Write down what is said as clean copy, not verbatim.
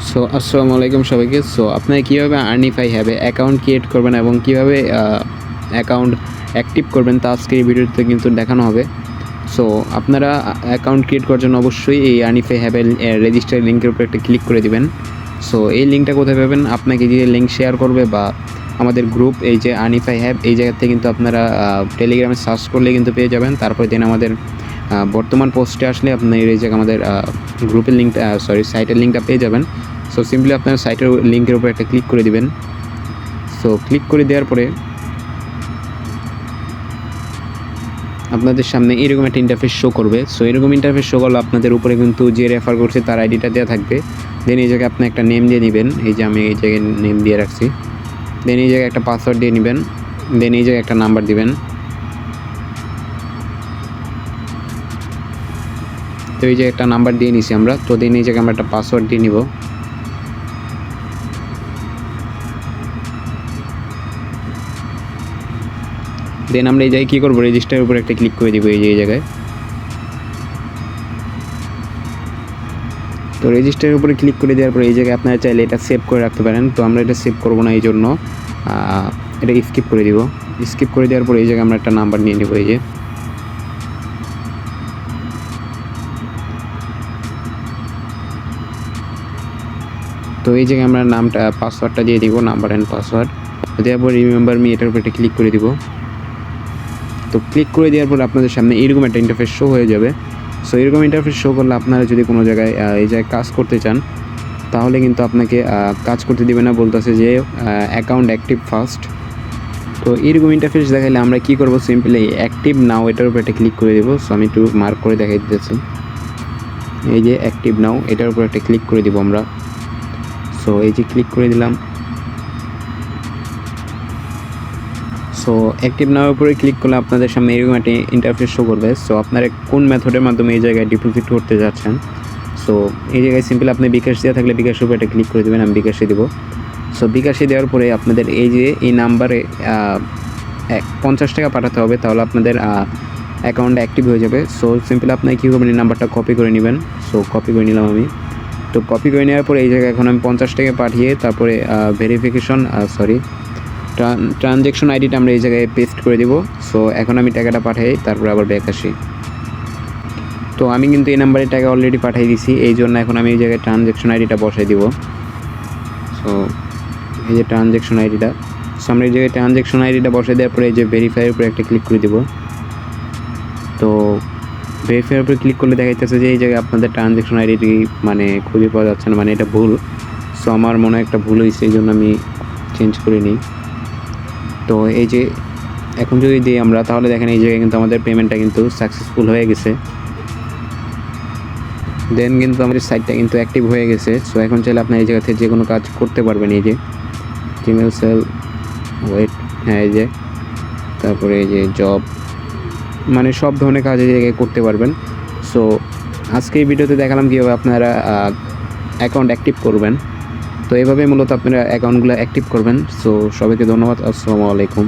So আসসালামু আলাইকুম সবাইকে। সো আপনারা কীভাবে আর্নিফাই হ্যাবে অ্যাকাউন্ট ক্রিয়েট করবেন এবং কীভাবে অ্যাকাউন্ট অ্যাক্টিভ করবেন তা আজকের এই ভিডিওতে কিন্তু দেখানো হবে। সো আপনারা অ্যাকাউন্ট ক্রিয়েট করার জন্য অবশ্যই এই আর্নিফাই হ্যাবের রেজিস্টার লিঙ্কের উপর একটা ক্লিক করে দিবেন। সো এই লিঙ্কটা কোথায় পাবেন, আপনাকে যে লিঙ্ক শেয়ার করবে বা আমাদের গ্রুপ এই যে আর্নিফাই হ্যাব এই জায়গা থেকে কিন্তু আপনারা টেলিগ্রামে সার্চ করলে কিন্তু পেয়ে যাবেন। তারপরে দেন আমাদের বর্তমান পোস্টে আসলে আপনার এই জায়গায় আমাদের গ্রুপের লিঙ্কটা সাইটের লিঙ্কটা পেয়ে যাবেন। সো সিম্পলি আপনার সাইটের লিঙ্কের উপর একটা ক্লিক করে দিবেন। সো ক্লিক করে দেওয়ার পরে আপনাদের সামনে এরকম একটা ইন্টারফেস শো করবে। সো এরকম ইন্টারফেস শো করলে আপনাদের উপরে কিন্তু যে রেফার করছে তার আইডিটা দেওয়া থাকবে। দেন এই জায়গায় আপনি একটা নেম দিয়ে নেবেন, এই যে আমি এই জায়গায় নেম দিয়ে রাখছি। দেন এই জায়গায় একটা পাসওয়ার্ড দিয়ে নেবেন। দেন এই জায়গায় একটা নাম্বার দিবেন। তো এই যে একটা নাম্বার দিয়ে নিছি আমরা। তো দেন এই জায়গায় আমরা একটা পাসওয়ার্ড দিয়ে নিব। দেন আমরা এই জায়গায় কী করবো, রেজিস্টারের উপর একটা ক্লিক করে দিব এই যে এই জায়গায়। তো রেজিস্টারের উপরে ক্লিক করে দেওয়ার পরে এই জায়গায় আপনারা চাইলে এটা সেভ করে রাখতে পারেন। তো আমরা এটা সেভ করবো না, এই জন্য এটা স্কিপ করে দিব। স্কিপ করে দেওয়ার পরে এই জায়গায় আমরা একটা নাম্বার নিয়ে নেব। এই যে তো এই জায়গায় আমরা নামটা পাসওয়ার্ডটা দিয়ে দিব, নাম্বার অ্যান্ড পাসওয়ার্ড দেওয়ার পর রিমেম্বার মি এটার উপর একটা ক্লিক করে দিব। তো ক্লিক করে দেওয়ার পর আপনাদের সামনে এরকম একটা ইন্টারফেস শো হয়ে যাবে। সো এরকম ইন্টারফেস শো করলে আপনারা যদি কোনো জায়গায় এই জায়গায় কাজ করতে চান তাহলে কিন্তু আপনাকে কাজ করতে দেবে না, বলতেছে যে অ্যাকাউন্ট অ্যাক্টিভ ফার্স্ট। তো এরকম ইন্টারফেস দেখাইলে আমরা কী করবো, সিম্পলি অ্যাক্টিভ নাও এটার উপর একটা ক্লিক করে দেবো। সো আমি একটু মার্ক করে দেখাই দিতেছি, এই যে অ্যাক্টিভ নাও এটার উপর একটা ক্লিক করে দিব আমরা। সো এই যে ক্লিক করে দিলাম। সো অ্যাক্টিভ নাওয়ার উপরে ক্লিক করলে আপনাদের সামনে এরকম একটা ইন্টারফেস শো করবে। সো আপনারা কোন মেথডের মাধ্যমে এই জায়গায় ডিপোজিট করতে যাচ্ছেন, সো এই জায়গায় সিম্পলি আপনি বিকাশ দেওয়া থাকলে বিকাশের উপরে একটা ক্লিক করে দেবেন। আমি বিকাশে দেবো। সো বিকাশে দেওয়ার পরে আপনাদের এই যে এই নাম্বারে 50 টাকা পাঠাতে হবে, তাহলে আপনাদের অ্যাকাউন্ট অ্যাক্টিভ হয়ে যাবে। সো সিম্পলি আপনি কী করবেন, এই নাম্বারটা কপি করে নেবেন। সো কপি করে নিলাম আমি। তো কপি করে নেওয়ার পরে এই জায়গায় এখন আমি 50 টাকা পাঠিয়ে তারপরে ভেরিফিকেশন ট্রানজ্যাকশন আইডিটা আমরা এই জায়গায় পেস্ট করে দিব। সো এখন আমি টাকাটা পাঠাই, তারপরে আবার ব্যাক আসি। তো আমি কিন্তু এই নাম্বারে টাকা অলরেডি পাঠিয়ে দিছি, এই জন্য এখন আমি এই জায়গায় ট্রানজ্যাকশন আইডিটা বসাই দিব। সো এই যে ট্রানজ্যাকশন আইডিটা, সো আমরা এই জায়গায় ট্রানজ্যাকশন আইডিটা বসাই দেওয়ার পরে এই যে ভেরিফাইয়ের উপরে একটা ক্লিক করে দিব। তো ভেরিফাইয়ের উপরে ক্লিক করলে দেখা যাচ্ছে যে এই জায়গায় আপনাদের ট্রানজ্যাকশন আইডিটি মানে খুঁজে পাওয়া যাচ্ছে না, মানে এটা ভুল। সো আমার মনে হয় একটা ভুল হয়েছে, এই জন্য আমি চেঞ্জ করে নিই। তো এই যে এখন যদি দিই আমরা, তাহলে দেখেন এই জায়গায় কিন্তু আমাদের পেমেন্টটা কিন্তু সাকসেসফুল হয়ে গেছে। দেন কিন্তু আমাদের সাইটটা কিন্তু অ্যাক্টিভ হয়ে গেছে। সো এখন চাইলে আপনার এই জায়গা থেকে যে কোনো কাজ করতে পারবেন। এই যে জিমেল সেল ওয়েট, হ্যাঁ এই যে তারপরে এই যে জব, মানে সব ধরনের কাজ এই জায়গায় করতে পারবেন। সো আজকে এই ভিডিওতে দেখালাম কীভাবে আপনারা অ্যাকাউন্ট অ্যাক্টিভ করবেন। তো এইভাবে মূলত আপনারা অ্যাকাউন্টগুলো অ্যাক্টিভ করবেন। সো সবাইকে ধন্যবাদ। আসসালামু আলাইকুম।